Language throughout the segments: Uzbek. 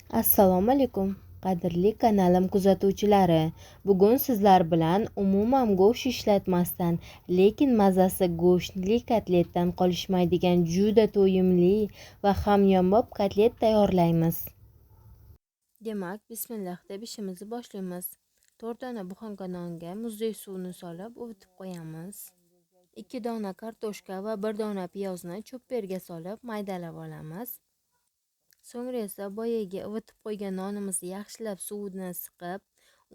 Assalomu alaykum, qadrli kanalim kuzatuvchilari. Bugun sizlar bilan umuman go'sht ishlatmasdan, lekin mazasi go'shtli kotletdan qolishmaydigan juda to'yimli va hamyonbop kotlet tayyorlaymiz. Demak, bismillah deb ishimizni boshlaymiz. 4 dona buxanka nonga muzdek suvni solib uvitib qo'yamiz. 2 dona kartoshka va 1 dona piyozni chopperga solib maydalab olamiz. So'ngra esa boyagi ivitib qo'ygan nonimizni yaxshilab suvini siqib,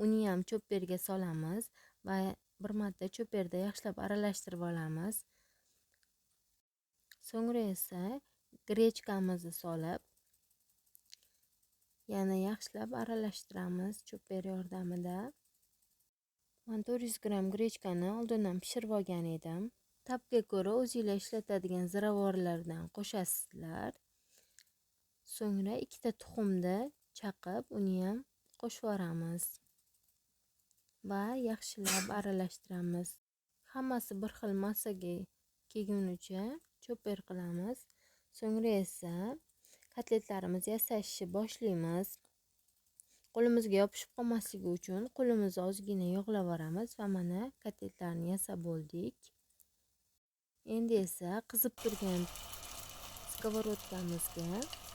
uni ham chopperga solamiz va bir marta chopperda yaxshilab aralashtirib olamiz. So'ngra esa grechkamizni solib, yana yaxshilab aralashtiramiz chopper yordamida. Men 400 gram grechkani oldindan pishirib olgan edim. Tabga ko'ra o'zingizlar ishlatadigan ziravorlardan qo'shasizlar. So'ngra 2 ta tuxumni chaqib, uni ham qo'shib yuboramiz va yaxshilab aralashtiramiz. Hammasi bir xil massaga kelgunicha chopper qilamiz. So'ngra esa kotletlarimizni yasashni boshlaymiz. Qo'limizga yopishib qolmasligi uchun qo'limizni ozgina yog'lab yuboramiz va mana kotletlarni yasab bo'ldik. Endi esa qizib turgan skоворodkamizga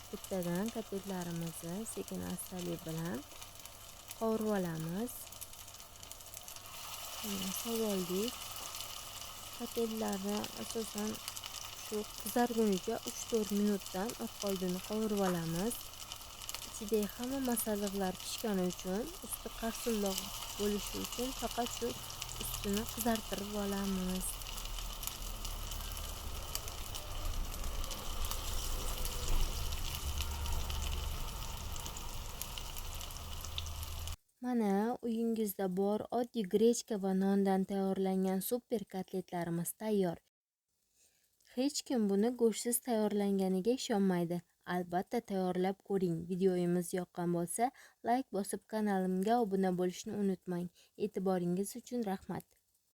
bittadan kotletlarimizni sekin-astalik bilan qovurib olamiz. Solib oldik. Kotletlarni asosan shu qizargunicha 3-4 minutdan orqa oldini qovurib olamiz. Ichidagi hamma masalliqlar pishgani uchun, usti qarsildoq bo'lishi uchun faqat shu ustini qizartirib olamiz. Mana uyingizda bor oddiy grechka va nondan tayyorlangan super kotletlarimiz tayyor. Hech kim buni go'shtsiz tayyorlanganiga ishonmaydi. Albatta tayyorlab ko'ring. Videomiz yoqqan bo'lsa, like bosib kanalimga obuna bo'lishni unutmang. E'tiboringiz uchun rahmat.